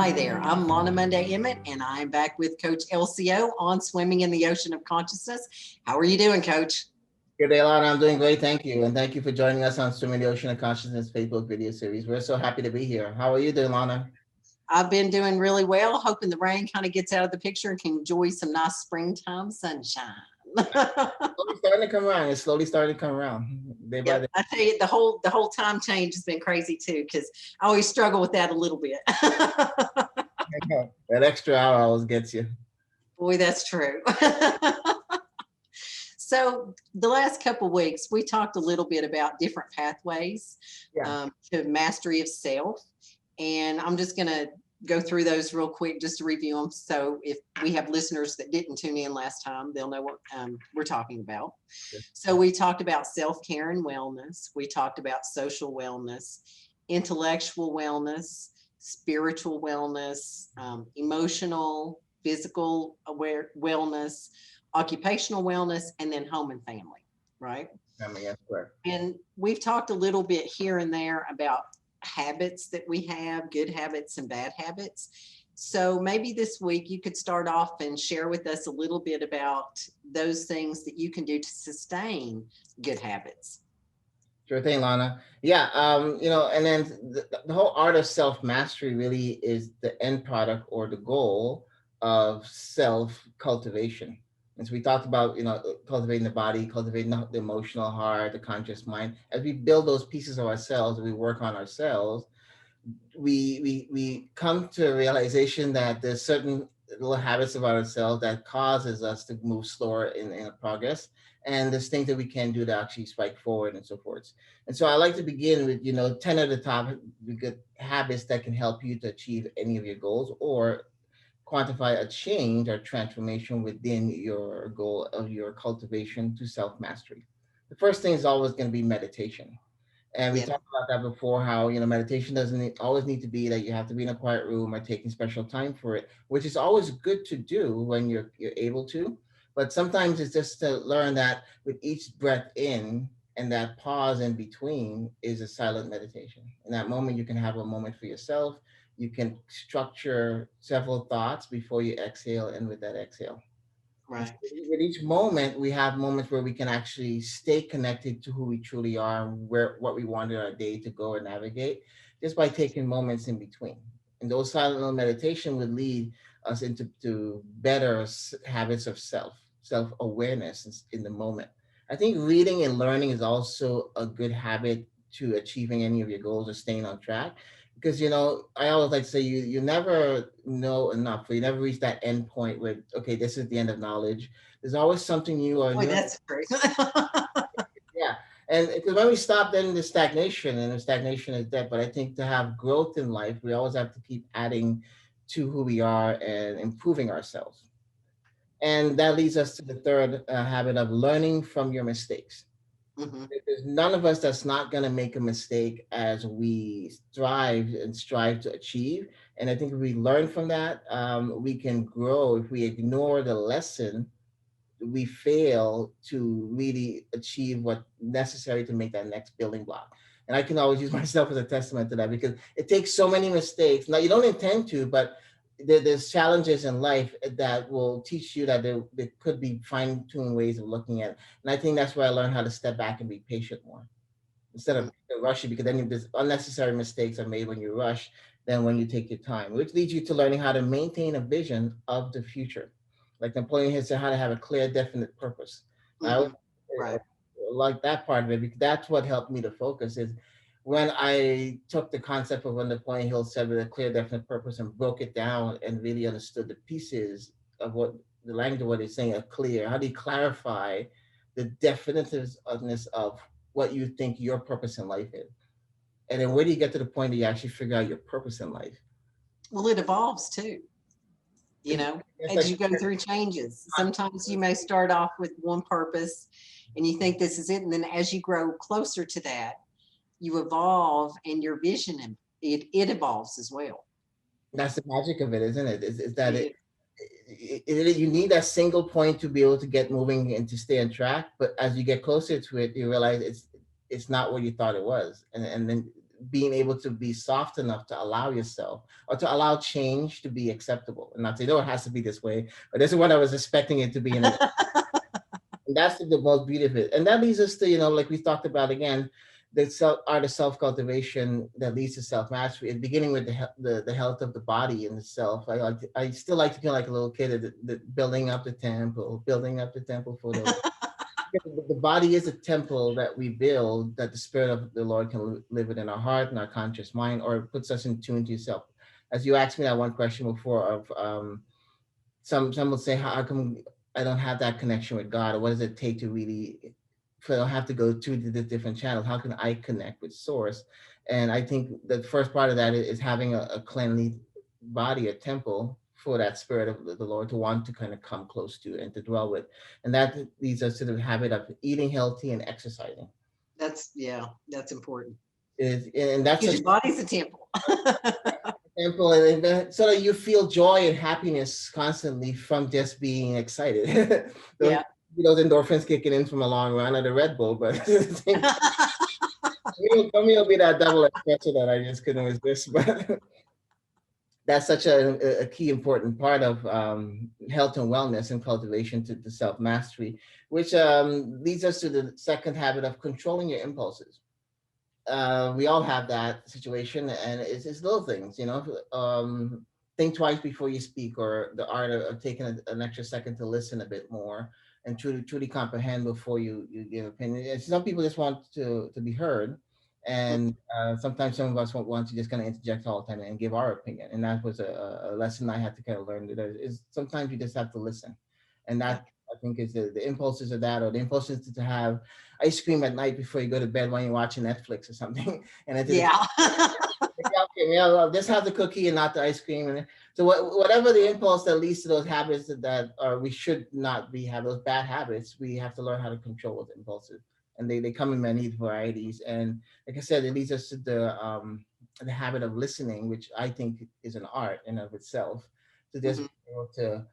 Hi there, I'm Lana Monday Emmett, and I'm back with Coach LCO on Swimming in the Ocean of Consciousness. How are you doing, Coach? Good day, Lana. I'm doing great. Thank you. And thank you for joining us on Swimming the Ocean of Consciousness Facebook video series. We're so happy to be here. How are you doing, Lana? I've been doing really well, hoping the rain kind of gets out of the picture and can enjoy some nice springtime sunshine. Slowly starting to come around. It's slowly starting to come around day by Yep, day. I tell you, the whole time change has been crazy too, because I always struggle with that a little bit. That extra hour always gets you. Boy, that's true. So the last couple of weeks, we talked a little bit about different pathways Yeah. to mastery of self. And I'm just going to go through those real quick just to review them. So if we have listeners that didn't tune in last time, they'll know what we're talking about. So we talked about self-care and wellness. We talked about social wellness, intellectual wellness, spiritual wellness, emotional, physical wellness, occupational wellness, and then home and family, right? Yes, correct. And we've talked a little bit here and there about habits that we have, good habits and bad habits. So maybe this week you could start off and share with us a little bit about those things that you can do to sustain good habits. Sure thing, Lana. Yeah, and then the whole art of self-mastery really is the end product or the goal of self-cultivation. And so we talked about, cultivating the body, cultivating the emotional heart, the conscious mind. As we build those pieces of ourselves, we work on ourselves, we come to a realization that there's certain little habits about ourselves that causes us to move slower in progress, and there's things that we can do to actually spike forward and so forth. And so I like to begin with 10 of the top good habits that can help you to achieve any of your goals or quantify a change or transformation within your goal of your cultivation to self-mastery. The first thing is always going to be meditation. And we Yeah. talked about that before, how, meditation doesn't always need to be that you have to be in a quiet room or taking special time for it, which is always good to do when you're able to. But sometimes it's just to learn that with each breath in and that pause in between is a silent meditation. In that moment, you can have a moment for yourself. You can structure several thoughts before you exhale, and with that exhale. And so Right. with each moment, we have moments where we can actually stay connected to who we truly are and where what we wanted our day to go and navigate, just by taking moments in between. And those silent little meditation would lead us into to better habits of self awareness in the moment. I think reading and learning is also a good habit to achieving any of your goals or staying on track, because I always like to say you never know enough, or you never reach that end point where, okay, this is the end of knowledge. There's always something new or Boy, new. that's true. Yeah. And because when we stop, then the stagnation, and the stagnation is dead. But I think to have growth in life, we always have to keep adding to who we are and improving ourselves. And that leads us to the third habit of learning from your mistakes. Hmm. There's none of us that's not going to make a mistake as we strive to achieve. And I think if we learn from that, we can grow. If we ignore the lesson, we fail to really achieve what necessary to make that next building block. And I can always use myself as a testament to that, because it takes so many mistakes. Now, you don't intend to, but there's challenges in life that will teach you that there could be fine-tuned ways of looking at it. And I think that's where I learned how to step back and be patient more instead of rushing, because then there's unnecessary mistakes are made when you rush than when you take your time, which leads you to learning how to maintain a vision of the future. Like Napoleon Hill said, how to have a clear, definite purpose. I always Hmm. Right. like that part of it, because that's what helped me to focus is when I took the concept of what Napoleon Hill said with a clear, definite purpose and broke it down and really understood the pieces of what the language of what he's saying are clear. How do you clarify the definitiveness of what you think your purpose in life is? And then where do you get to the point that you actually figure out your purpose in life? Well, it evolves too, It's as like, you go through changes. Sometimes you may start off with one purpose and you think this is it. And then as you grow closer to that, you evolve and your vision, and it evolves as well. that's the magic of it, isn't it? Is that It, you need that single point to be able to get moving and to stay on track. But as you get closer to it, you realize it's not what you thought it was, and then being able to be soft enough to allow yourself or to allow change to be acceptable and not say, no, it has to be this way, but this is what I was expecting it to be. And that's the most beauty of it. And that leads us to, like we talked about again, the art of self-cultivation that leads to self-mastery. And beginning with the health of the body and the self. I still like to feel like a little kid, building up the temple for the the body is a temple that we build, that the spirit of the Lord can live within our heart and our conscious mind, or puts us in tune to yourself. As you asked me that one question before of some will say, how come I don't have that connection with God? Or what does it take to really, if I don't have to go to the different channels, how can I connect with source? And I think the first part of that is having a cleanly body, a temple for that spirit of the Lord to want to kind of come close to and to dwell with. And that leads us to the habit of eating healthy and exercising. That's important. And that's because your body's a temple. temple, and so that you feel joy and happiness constantly from just being excited. Yeah. Those endorphins kicking in from a long run of the Red Bull, but for me, it'll be that double espresso that I just couldn't resist. But that's such a key important part of health and wellness and cultivation to self-mastery, which leads us to the second habit of controlling your impulses. We all have that situation, and it's little things, think twice before you speak, or the art of taking an extra second to listen a bit more and truly comprehend before you give opinion. And some people just want to be heard, and sometimes some of us want to just kind of interject all the time and give our opinion. And that was a lesson I had to kind of learn, that is sometimes you just have to listen. And that, I think, is the impulses of that, or the impulses to have ice cream at night before you go to bed when you're watching Netflix or something. And I did just have the cookie and not the ice cream. And so whatever the impulse that leads to those habits that are, we should not have those bad habits, we have to learn how to control those impulses. And they come in many varieties. And like I said, it leads us to the habit of listening, which I think is an art in of itself, to just be able to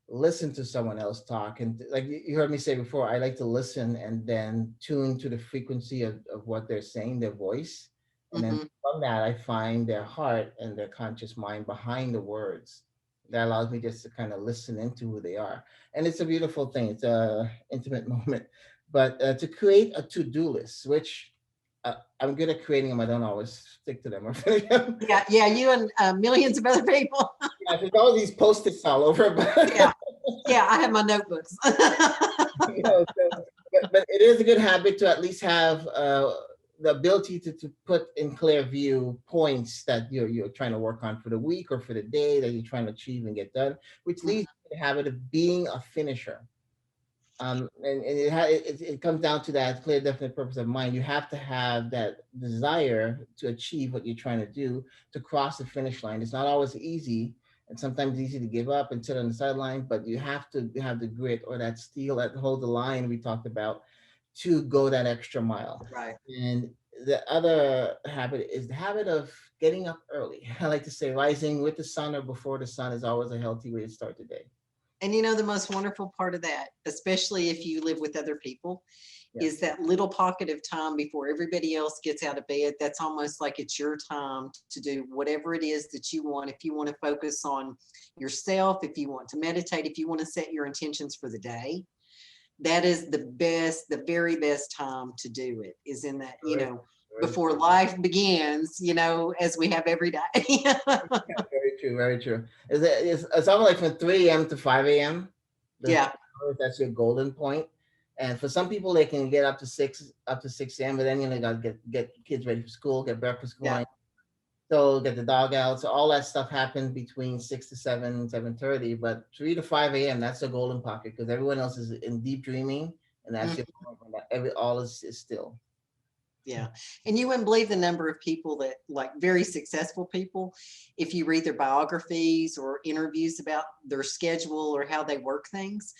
listen to someone else talk. And like you heard me say before, I like to listen and then tune to the frequency of what they're saying, their voice. And then from that, I find their heart and their conscious mind behind the words. That allows me just to kind of listen into who they are. And it's a beautiful thing. It's a intimate moment. But to create a to-do list, which I'm good at creating them. I don't always stick to them or finish them. Yeah, you and millions of other people. Yeah, there's all these post-its all over. But yeah, I have my notebooks. But it is a good habit to at least have the ability to put in clear view points that you're trying to work on for the week or for the day that you're trying to achieve and get done, which leads to the habit of being a finisher. And it comes down to that clear, definite purpose of mind. You have to have that desire to achieve what you're trying to do, to cross the finish line. It's not always easy, and sometimes it's easy to give up and sit on the sideline, but you have to have the grit or that steel that hold the line we talked about to go that extra mile. Right. And the other habit is the habit of getting up early. I like to say rising with the sun or before the sun is always a healthy way to start the day. And the most wonderful part of that, especially if you live with other people, is that little pocket of time before everybody else gets out of bed. That's almost like it's your time to do whatever it is that you want. If you want to focus on yourself, if you want to meditate, if you want to set your intentions for the day, that is the very best time to do it, is in that, before life begins, as we have every day. Very true, very true. It's almost like from 3 a.m. to 5 a.m. That's your golden point. And for some people, they can get up to 6 a.m. But then they gotta get kids ready for school, get breakfast going, so get the dog out. So all that stuff happens between 6 to 7:30. But 3 to 5 a.m. that's a golden pocket, because everyone else is in deep dreaming, and that's your point. All is still. Yeah. And you wouldn't believe the number of people that, like, very successful people, if you read their biographies or interviews about their schedule or how they work things,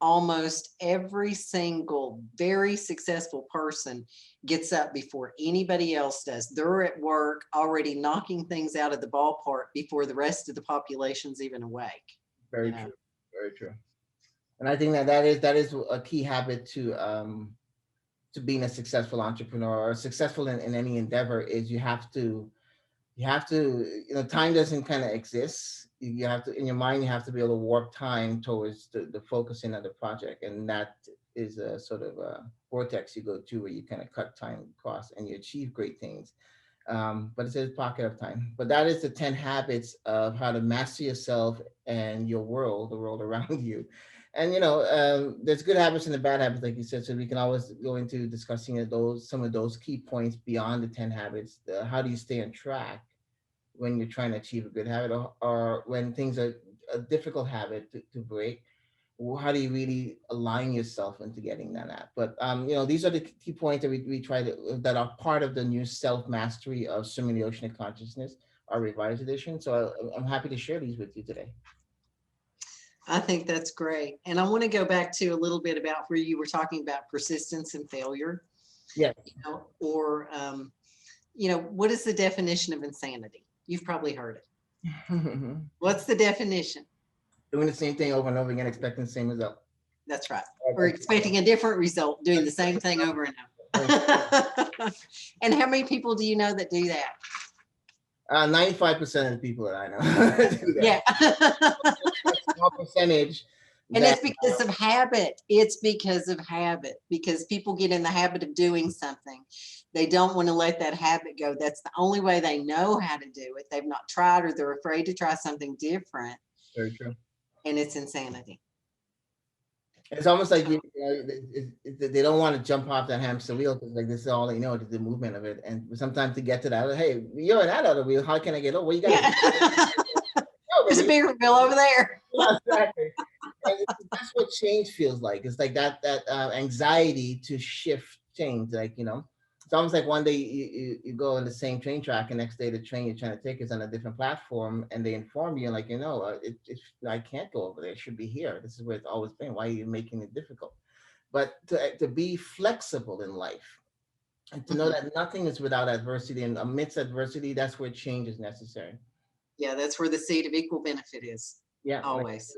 almost every single very successful person gets up before anybody else does. They're at work already knocking things out of the ballpark before the rest of the population's even awake. Very true. Very true. And I think that is a key habit to to being a successful entrepreneur or successful in any endeavor is you have to time doesn't kind of exist. You have to, in your mind, you have to be able to warp time towards the focusing of the project, and that is a sort of a vortex you go to where you kind of cut time across and you achieve great things. But it's a pocket of time. But that is the 10 habits of how to master yourself and your world, the world around you. And there's good habits and the bad habits, like you said. So we can always go into discussing some of those key points beyond the 10 habits. How do you stay on track when you're trying to achieve a good habit, or when things are a difficult habit to break? How do you really align yourself into getting that at? But these are the key points that we try to that are part of the new self mastery of swimming the ocean of consciousness, our revised edition. So I'm happy to share these with you today. I think that's great. And I want to go back to a little bit about where you were talking about persistence and failure, Yes. or, what is the definition of insanity? You've probably heard it. Doing What's the definition? the same thing over and over again, expecting the same result. That's right. Or expecting a different result, doing the same thing over and over. And how many people do you know that do that? 95% of the people that I know do that. Yeah. Small percentage. And it's because of habit. It's because of habit, because people get in the habit of doing something. They don't want to let that habit go. That's the only way they know how to do it. They've not tried, or they're afraid to try something different. Very true. And it's insanity. It's almost like they don't want to jump off that hamster wheel because like this is all they know, the movement of it. And sometimes to get to that, hey, you're in that other wheel. How can I get over? Well, you got There's a bigger wheel over there. Yeah, exactly. And that's what change feels like. It's like that anxiety to shift change. Like it's almost like one day you go on the same train track, and next day the train you're trying to take is on a different platform, and they inform you like I can't go over there. It should be here. This is where it's always been. Why are you making it difficult? But to be flexible in life and to know that nothing is without adversity, and amidst adversity, that's where change is necessary. Yeah, that's where the seed of equal benefit is. Yeah, like, Always.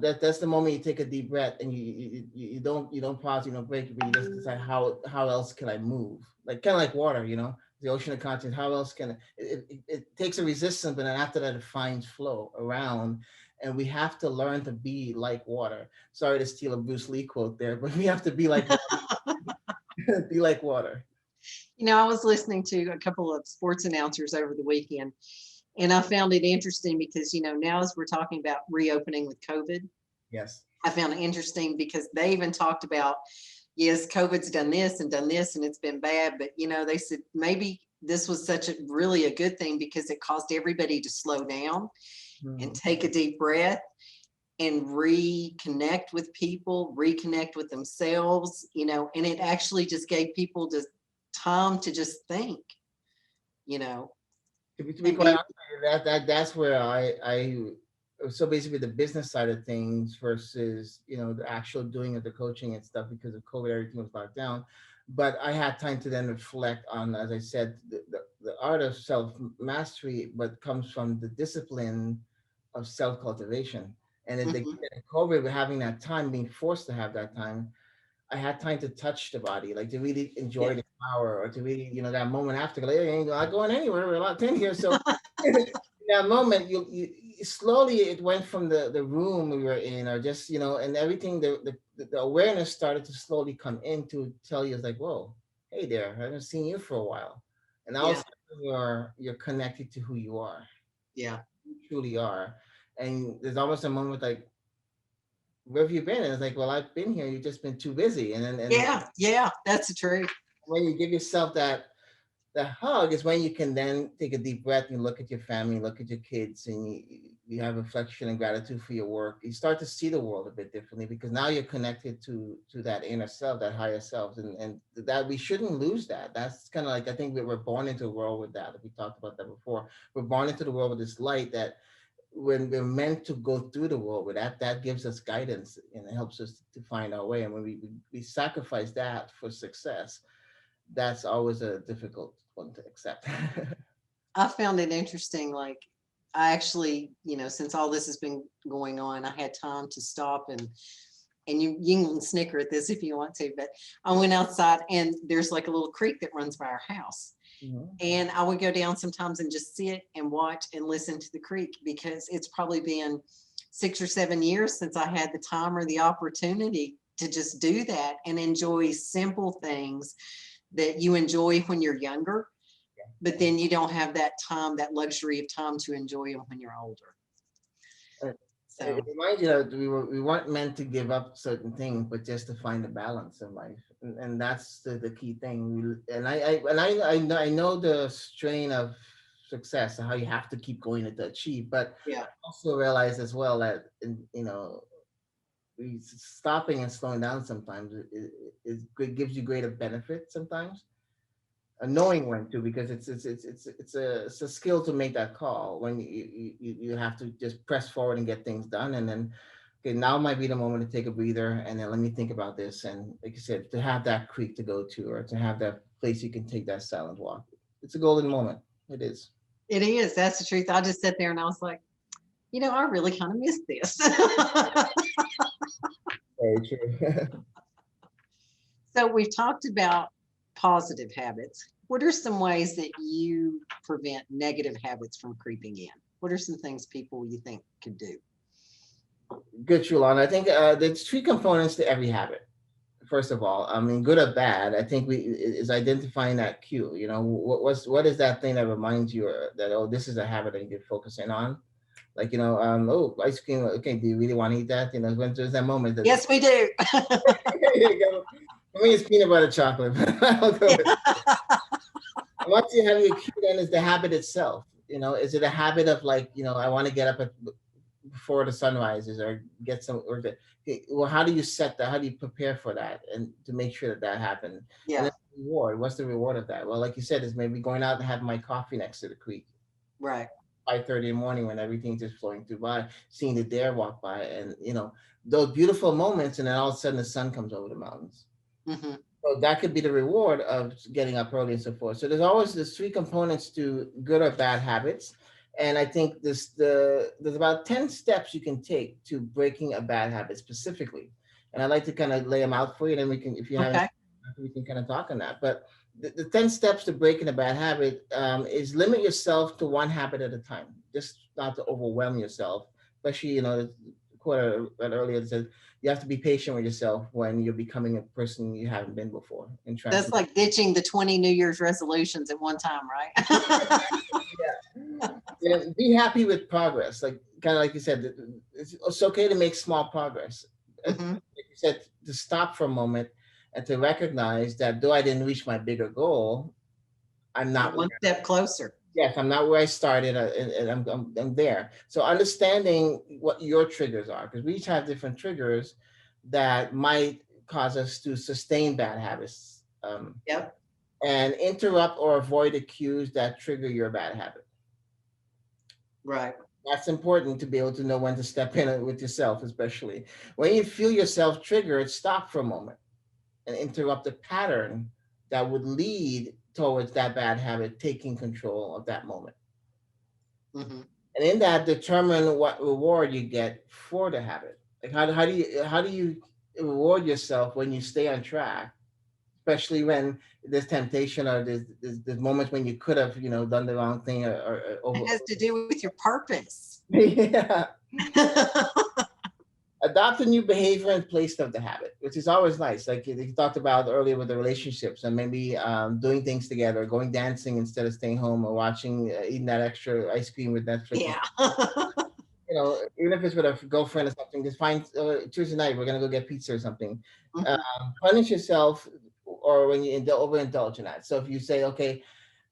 that's the moment you take a deep breath and you don't pause, you don't break, but you just decide how else can I move? Like kind of like water, the ocean of consciousness. How else can it takes a resistance, but then after that it finds flow around, and we have to learn to be like water. Sorry to steal a Bruce Lee quote there, but we have to be like be like water. I was listening to a couple of sports announcers over the weekend, and I found it interesting because, now as we're talking about reopening with COVID, Yes. I found it interesting because they even talked about, yes, COVID's done this and it's been bad, but, they said maybe this was really a good thing because it caused everybody to slow down and take a deep breath and reconnect with people, reconnect with themselves, and it actually just gave people just time to just think, To be and quite be, honest with you, that's where I so basically the business side of things versus the actual doing of the coaching and stuff, because of COVID everything was locked down. But I had time to then reflect on, as I said, the art of self mastery, but comes from the discipline of self cultivation. And in Mhm. COVID, we're having that time, being forced to have that time, I had time to touch the body, like to really enjoy Yeah. the power, or to really, that moment after, like, hey, ain't not going anywhere. We're locked in here. So in that moment, you slowly it went from the room we were in, or just, and everything, the awareness started to slowly come in to tell you, it's like, whoa, hey there, I haven't seen you for a while. And all of a Yeah. sudden you're connected to who you are. Yeah. You truly are. And there's almost a moment like, where have you been? And it's like, well, I've been here. You've just been too busy. And Yeah. Yeah. That's the truth. when you give yourself that hug is when you can then take a deep breath and look at your family, look at your kids, and you have reflection and gratitude for your work. You start to see the world a bit differently because now you're connected to that inner self, that higher self, and that we shouldn't lose that. That's kind of like, I think we were born into a world with that. We talked about that before. We're born into the world with this light that when we're meant to go through the world with that gives us guidance and it helps us to find our way. And when we sacrifice that for success, that's always a difficult one to accept. I found it interesting. Like, I actually, since all this has been going on, I had time to stop and you can snicker at this if you want to, but I went outside and there's like a little creek that runs by our house. Mhm. And I would go down sometimes and just sit and watch and listen to the creek, because it's probably been 6 or 7 years since I had the time or the opportunity to just do that and enjoy simple things that you enjoy when you're younger, but then you don't have that time, that luxury of time to enjoy them when you're older. Uh, So It reminds you that we weren't meant to give up certain things, but just to find a balance in life, and that's the key thing. I know the strain of success and how you have to keep going to achieve, but yeah, also realize as well that stopping and slowing down sometimes gives you greater benefit sometimes. Knowing when to, because it's a skill to make that call when you have to just press forward and get things done, and then okay, now might be the moment to take a breather and then let me think about this, and like you said, to have that creek to go to, or to have that place you can take that silent walk. It's a golden moment. It is. it is. That's the truth. I just sat there and I was like, I really kind of missed this. Very true. So we've talked about positive habits. What are some ways that you prevent negative habits from creeping in? What are some things people you think could do? Good, Shulan. I think there's three components to every habit. First of all, I mean, good or bad, I think is identifying that cue. What is that thing that reminds you that, oh, this is a habit that you're focusing on? Like, oh, ice cream. Okay, do you really want to eat that? When there's that moment that Yes, we do. there you go. For me, it's peanut butter chocolate. I'll go with it. Once you have your cue, then is the habit itself. Is it a habit of, like, I want to get up before the sun rises, or get some, okay, well, how do you set that? How do you prepare for that, and to make sure that happens? And Yeah, then reward. What's the reward of that? Well, like you said, is maybe going out and having my coffee next to the creek, right. 5:30 in the morning when everything's just flowing through by, seeing the deer walk by, and those beautiful moments, and then all of a sudden the sun comes over the mountains. Hmm. So that could be the reward of getting up early and so forth. So there's three components to good or bad habits. And I think there's about 10 steps you can take to breaking a bad habit specifically. And I'd like to kind of lay them out for you. Then we can, if you haven't, Okay. we can kind of talk on that. But the 10 steps to breaking a bad habit is limit yourself to one habit at a time, just not to overwhelm yourself. Especially, the quote I read earlier that said, you have to be patient with yourself when you're becoming a person you haven't been before. And That's like ditching the 20 New Year's resolutions at one time, right? yeah, be happy with progress. Like, kind of like you said, it's okay to make small progress. Hmm. Like you said, to stop for a moment and to recognize that though I didn't reach my bigger goal, I'm not One step closer. yes, I'm not where I started, and I'm there. So understanding what your triggers are, because we each have different triggers that might cause us to sustain bad habits, Yep. and interrupt or avoid the cues that trigger your bad habit. Right. That's important to be able to know when to step in with yourself, especially when you feel yourself triggered. Stop for a moment and interrupt the pattern that would lead towards that bad habit taking control of that moment. Hmm. And in that, determine what reward you get for the habit. Like, how do you reward yourself when you stay on track, especially when there's temptation, or there's moments when you could have done the wrong thing, or It over. has to do with your purpose. Yeah. Adopt a new behavior in place of the habit, which is always nice. Like you talked about earlier with the relationships, and maybe doing things together, going dancing instead of staying home, or watching, eating that extra ice cream with Netflix. Yeah. Even if it's with a girlfriend or something, just find Tuesday night we're gonna go get pizza or something. Mhm. Punish yourself, or when you overindulge in that. So if you say, okay,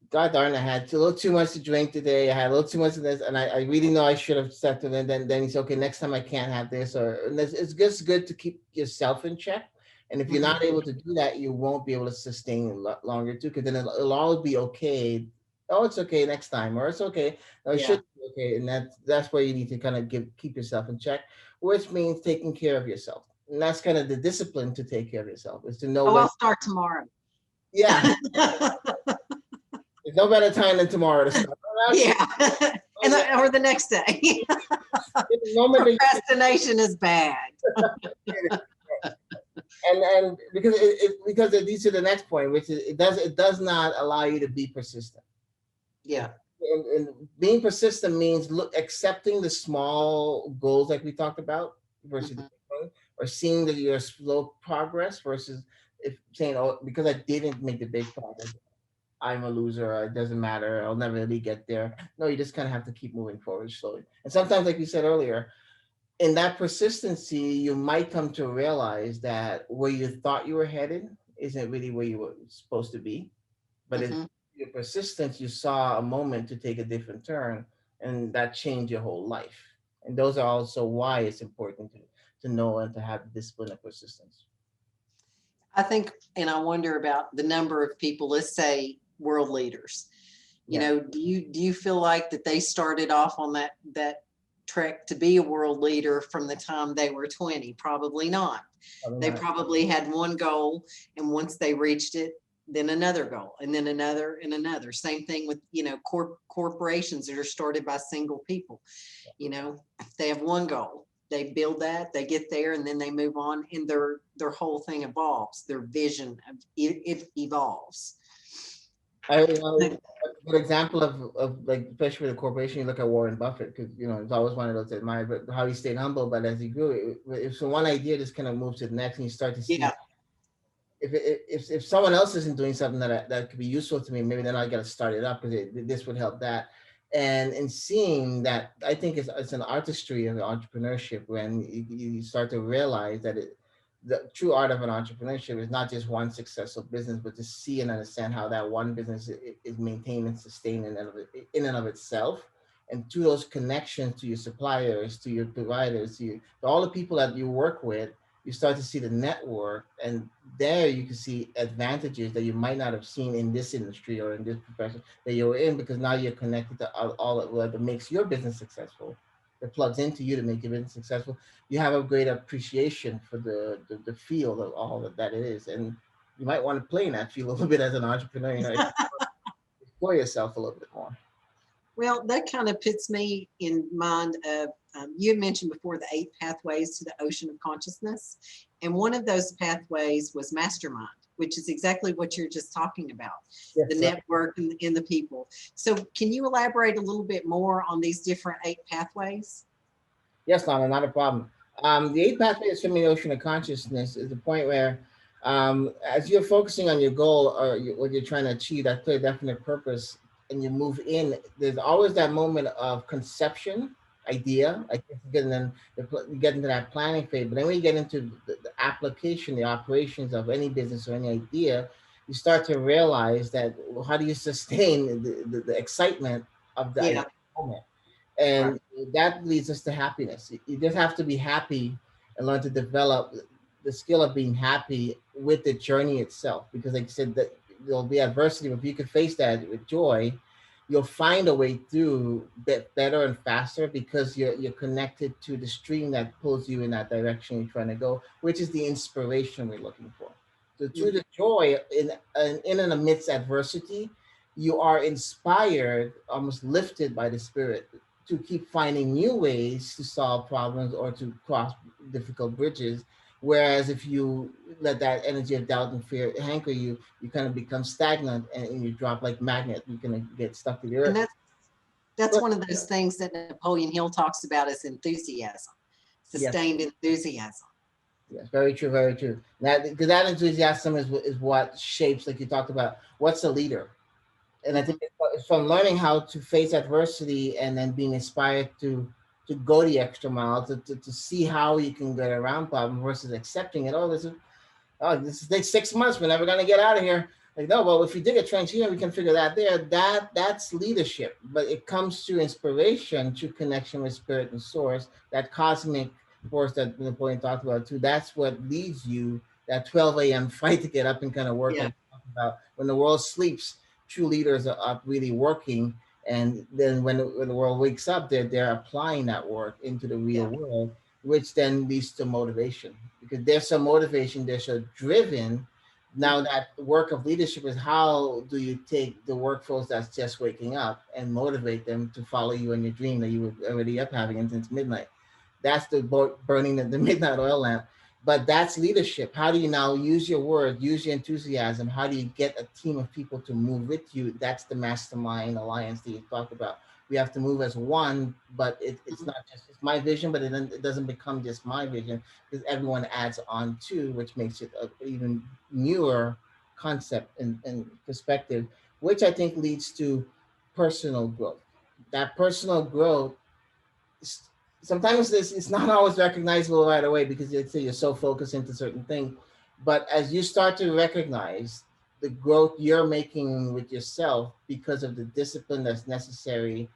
God darn, I had a little too much to drink today. I had a little too much of this, and I really know I should have settled. And then he's okay. Next time I can't have this, and it's just good to keep yourself in check. And if you're Mhm. not able to do that, you won't be able to sustain longer too. Because then it'll all be okay. Oh, it's okay next time, or it's okay. Or it Yeah. should be okay. And that's where you need to kind of keep yourself in check, which means taking care of yourself. And that's kind of the discipline to take care of yourself, is to know Oh, when. I'll start tomorrow. Yeah, there's no better time than tomorrow to start. Yeah. Or the next day. The moment that Procrastination is bad. And because it leads to the next point, which is it does not allow you to be persistent. Yeah. And being persistent means accepting the small goals like we talked about versus the Mhm. big one, or seeing that your slow progress versus if saying, oh, because I didn't make the big progress, I'm a loser, or it doesn't matter, I'll never really get there. No, you just kind of have to keep moving forward slowly. And sometimes, like you said earlier, in that persistency, you might come to realize that where you thought you were headed isn't really where you were supposed to be. But it's Mhm. your persistence, you saw a moment to take a different turn, and that changed your whole life. And those are also why it's important to know and to have discipline and persistence. I think, and I wonder about the number of people, let's say world leaders. You Yeah, know, do you feel like that they started off on that trek to be a world leader from the time they were 20? Probably not. probably They not. probably had one goal, and once they reached it, then another goal, and then another and another. Same thing with, corporations that are started by single people. They have one goal, they build that, they get there, and then they move on, and their whole thing evolves, their vision of it evolves. A good example of like, especially with a corporation, you look at Warren Buffett, because it's always one of those that admire, but how he stayed humble, but as he grew, if so one idea just kind of moves to the next, and you start to see Yeah. if someone else isn't doing something that could be useful to me, maybe then I got to start it up because this would help that. And in seeing that, I think it's an artistry of entrepreneurship when you start to realize that the true art of an entrepreneurship is not just one successful business, but to see and understand how that one business is maintained and sustained in and of itself. And to those connections to your suppliers, to your providers, to all the people that you work with, you start to see the network, and there you can see advantages that you might not have seen in this industry or in this profession that you're in, because now you're connected to all that makes your business successful, that plugs into you to make your business successful. You have a great appreciation for the field of all that it is, and you might want to play in that field a little bit as an entrepreneur, explore yourself a little bit more. Well, that kind of puts me in mind of, you had mentioned before the 8 pathways to the ocean of consciousness. And one of those pathways was mastermind, which is exactly what you're just talking about, the Yes, network and the people. So, can you elaborate a little bit more on these different 8 pathways? yes, Lana, not a problem. The eighth pathway of swimming the ocean of consciousness is the point where, as you're focusing on your goal or what you're trying to achieve, that clear, definite purpose, and you move in, there's always that moment of conception, idea, like and then you get into that planning phase. But then when you get into the application, the operations of any business or any idea, you start to realize that, well, how do you sustain the excitement of the Yeah, moment? right. And that leads us to happiness. You just have to be happy and learn to develop the skill of being happy with the journey itself, because like you said, that there'll be adversity, but if you can face that with joy, you'll find a way through better and faster, because you're connected to the stream that pulls you in that direction you're trying to go, which is the inspiration we're looking for. So through Mhm. the joy in and amidst adversity, you are inspired, almost lifted by the spirit to keep finding new ways to solve problems or to cross difficult bridges. Whereas if you let that energy of doubt and fear hanker you, you kind of become stagnant, and you drop like magnet. You're gonna get stuck to the And earth. that's But one of those things that Napoleon Hill talks about as enthusiasm, yes, sustained enthusiasm. yes, very true, very true. That because that enthusiasm is what shapes, like you talked about, what's a leader. And I Mhm. think it's from learning how to face adversity and then being inspired to go the extra mile to see how you can get around problem versus accepting it. Oh, this takes 6 months. We're never gonna get out of here. Like, no, well, if we dig a trench here, we can figure that there. That's leadership. But it comes through inspiration, through connection with spirit and source, that cosmic force that Napoleon talked about too. That's what leads you that 12 a.m. fight to get up and kind of work, Yeah, like we talked about. When the world sleeps, true leaders are up really working. And then when the world wakes up, they're applying that work into the real yeah. world, which then leads to motivation, because there's some motivation, there's a driven. Now Mhm. that work of leadership is, how do you take the workforce that's just waking up and motivate them to follow you in your dream that you were already up having since midnight? That's the burning of the midnight oil lamp. But that's leadership. How do you now use your words, use your enthusiasm? How do you get a team of people to move with you? That's the mastermind alliance that you talked about. We have to move as one, but it's Mhm. not just it's my vision, but it doesn't become just my vision because everyone adds on too, which makes it an even newer concept and perspective, which I think leads to personal growth. That personal growth sometimes this it's not always recognizable right away because you're so focused into certain things. But as you start to recognize the growth you're making with yourself because of the discipline that's necessary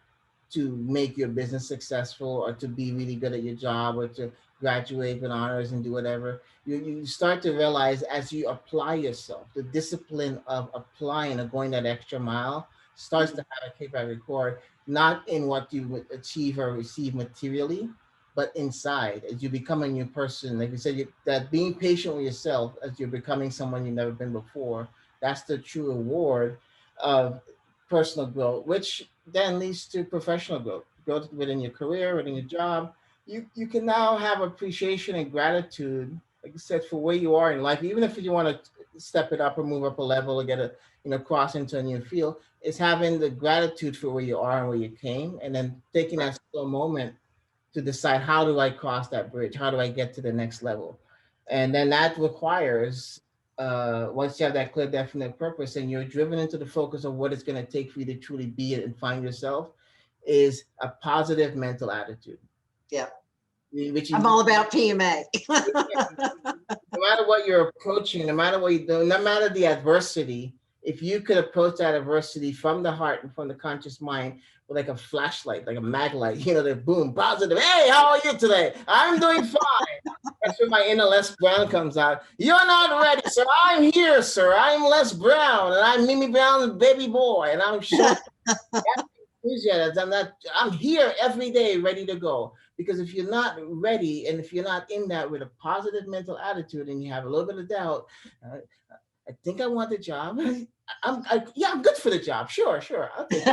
to make your business successful or to be really good at your job or to graduate with honors and do whatever, you start to realize as you apply yourself, the discipline of applying or going that extra mile starts to Mhm. have a kick by record, not in what you would achieve or receive materially, but inside as you become a new person. Like you said, that being patient with yourself as you're becoming someone you've never been before, that's the true reward of personal growth, which then leads to professional growth, growth within your career, within your job. You can now have appreciation and gratitude, like I said, for where you are in life, even if you want to step it up or move up a level or get a cross into a new field. It's having the gratitude for where you are and where you came, and then taking Right. that slow moment to decide how do I cross that bridge? How do I get to the next level? And then that requires once you have that clear, definite purpose and you're driven into the focus of what it's going to take for you to truly be it and find yourself, is a positive mental attitude, Yeah. which I'm you all about PMA. no matter what you're approaching, no matter what you do, no matter the adversity, if you could approach that adversity from the heart and from the conscious mind with like a flashlight, like a mag light, the boom, positive. Hey, how are you today? I'm doing fine. That's where my inner Les Brown comes out. You're not ready, sir. I'm here, sir. I'm Les Brown, and I'm Mimi Brown's baby boy, and I'm showing enthusiasm. I'm here every day ready to go. Because if you're not ready and if you're not in that with a positive mental attitude and you have a little bit of doubt, uh, I think I want the job. Yeah, I'm good for the job. Sure, sure. Okay.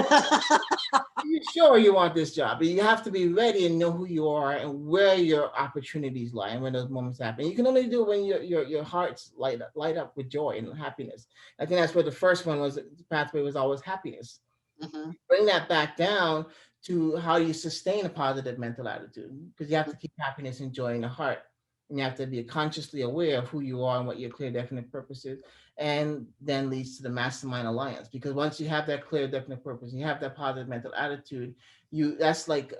You sure you want this job? But you have to be ready and know who you are and where your opportunities lie and when those moments happen. You can only do it when your heart's light up with joy and happiness. I think that's where the first one was. The pathway was always happiness. Mhm. Bring that back down to how you sustain a positive mental attitude, because you have to keep happiness and joy in the heart, and you have to be consciously aware of who you are and what your clear definite purpose is, and then leads to the mastermind alliance, because once you have that clear definite purpose, you have that positive mental attitude, you that's like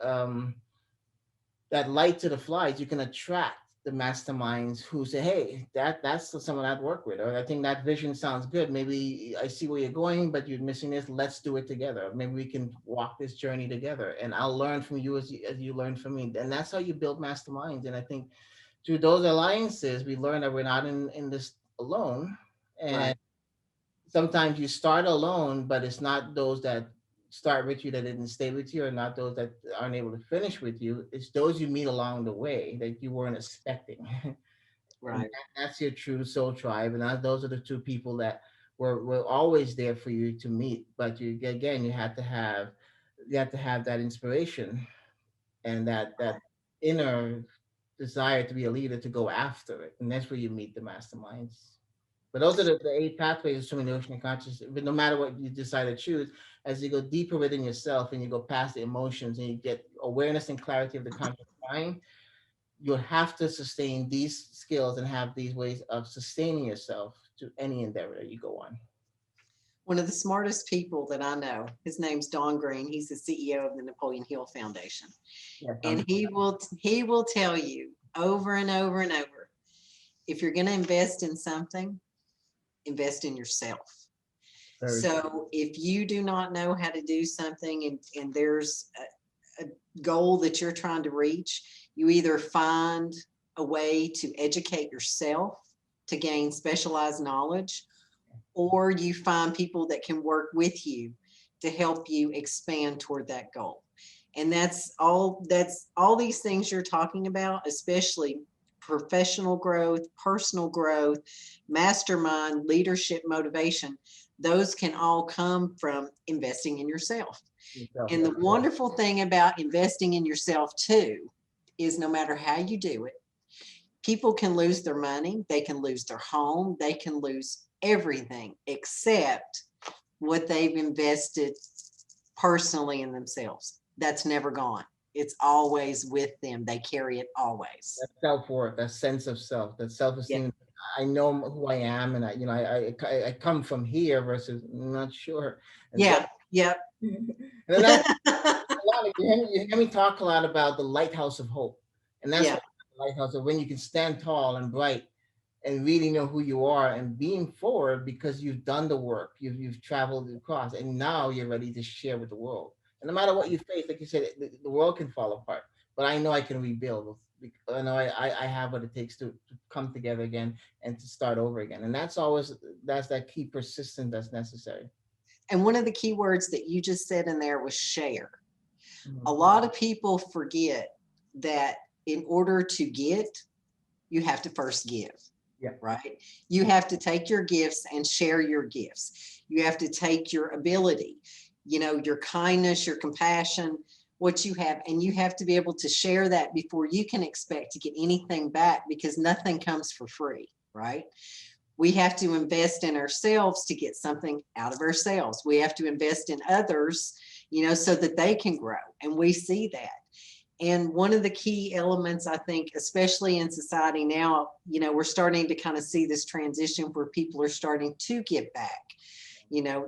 that light to the flies, you can attract the masterminds who say, "Hey, that's someone I'd work with," or "I think that vision sounds good. Maybe I see where you're going, but you're missing this. Let's do it together. Maybe we can walk this journey together, and I'll learn from you as you learn from me." And that's how you build masterminds. And I think through those alliances, we learn that we're not in this alone, and Right. sometimes you start alone, but it's not those that start with you that didn't stay with you, or not those that aren't able to finish with you. It's those you meet along the way that you weren't expecting. And Right. that's your true soul tribe. And those are the two people that were always there for you to meet. But you again, you have to have that inspiration and that inner desire to be a leader to go after it. And that's where you meet the masterminds. But those are the eight pathways of swimming the ocean of consciousness. But no matter what you decide to choose, as you go deeper within yourself and you go past the emotions and you get awareness and clarity of the conscious mind, you'll have to sustain these skills and have these ways of sustaining yourself to any endeavor that you go on. One of the smartest people that I know, his name's Don Green. He's the CEO of the Napoleon Hill Foundation. Yes, And I'm he will tell you over and over and over, if you're going to invest in something, invest in yourself. very true. So if you do not know how to do something and there's a goal that you're trying to reach, you either find a way to educate yourself to gain specialized knowledge, or you find people that can work with you to help you expand toward that goal. And that's all these things you're talking about, especially professional growth, personal growth, mastermind, leadership, motivation. Those can all come from investing in yourself. Yourself, And yeah. the wonderful thing about investing in yourself too is no matter how you do it, People can lose their money, they can lose their home, they can lose everything except what they've invested personally in themselves. That's never gone. It's always with them. They carry it always. That self-worth, that sense of self, that Yeah. self-esteem. I know who I am, and I come from here versus I'm not sure. And Yeah. that, Yep. and then that's a lot of, you hear me talk a lot about the lighthouse of hope, and that's Yeah. what the lighthouse of when you can stand tall and bright and really know who you are and being forward because you've done the work, you've traveled across, and now you're ready to share with the world. And no matter what you face, like you said, the world can fall apart, but I know I can rebuild. I know I have what it takes to come together again and to start over again. And that's that key persistence that's necessary. And one of the key words that you just said in there was share. A Mhm. lot of people forget that in order to get, you have to first give. Yeah. Right? You have to take your gifts and share your gifts. You have to take your ability, your kindness, your compassion, what you have, and you have to be able to share that before you can expect to get anything back because nothing comes for free, right? We have to invest in ourselves to get something out of ourselves. We have to invest in others, so that they can grow. And we see that. And one of the key elements, I think, especially in society now, we're starting to kind of see this transition where people are starting to give back.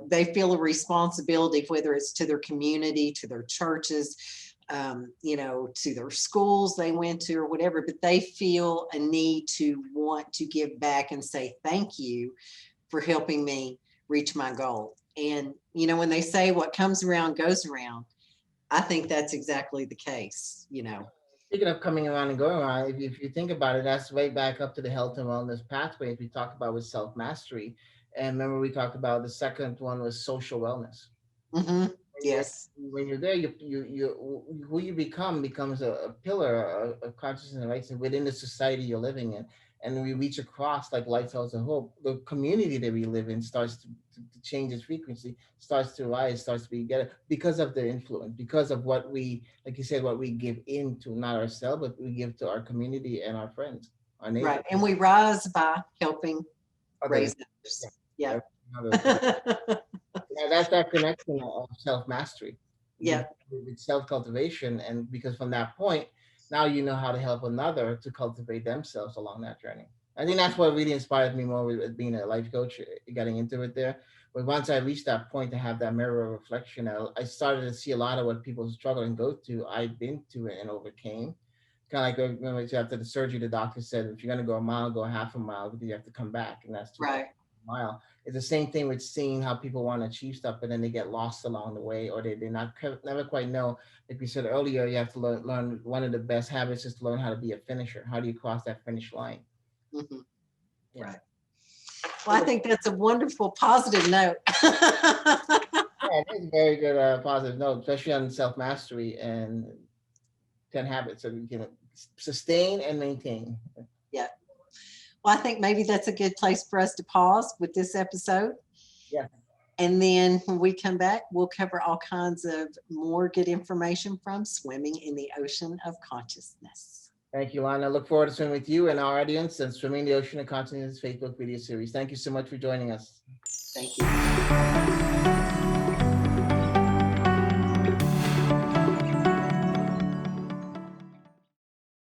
They feel a responsibility, whether it's to their community, to their churches, to their schools they went to or whatever, but they feel a need to want to give back and say thank you for helping me reach my goal. And, when they say what comes around goes around, I think that's exactly the case. Speaking of coming around and going around, if you think about it, that's right back up to the health and wellness pathways we talked about with self mastery. And remember, we talked about the second one was social wellness. Hmm. When you're Yes. when you're there, who you become becomes a pillar of consciousness, right? So within the society you're living in, and we reach across like lighthouse of hope. The community that we live in starts to change its frequency, starts to rise, starts to be get because of the influence, because of what we, like you said, what we give into not ourselves, but we give to our community and our friends, our Right. neighbors, And we rise by helping others. raise others. Yeah, Yeah. others. Yeah, that's that connection of self mastery, Yeah. with self cultivation, and because from that point, now you know how to help another to cultivate themselves along that journey. I think that's what really inspired me more with being a life coach, getting into it there. But once I reached that point to have that mirror of reflection, I started to see a lot of what people struggle and go through. I've been to it and overcame. Kind of like remember after the surgery, the doctor said, if you're gonna go a mile, go half a mile because you have to come back, and that's 2 times Right. a mile. It's the same thing with seeing how people want to achieve stuff, but then they get lost along the way, or they not never quite know. Like we said earlier, you have to learn. One of the best habits is to learn how to be a finisher. How do you cross that finish line? Hmm. Yeah. Right. Well, I think that's a wonderful positive note. Yeah, it is a very good positive note, especially on self mastery and 10 habits that we can sustain and maintain. Yeah. Well, I think maybe that's a good place for us to pause with this episode. Yeah. And then when we come back, we'll cover all kinds of more good information from swimming in the ocean of consciousness. Thank you, Lana. I look forward to swimming with you and our audience and Swimming the Ocean of Consciousness Facebook video series. Thank you so much for joining us. Thank you.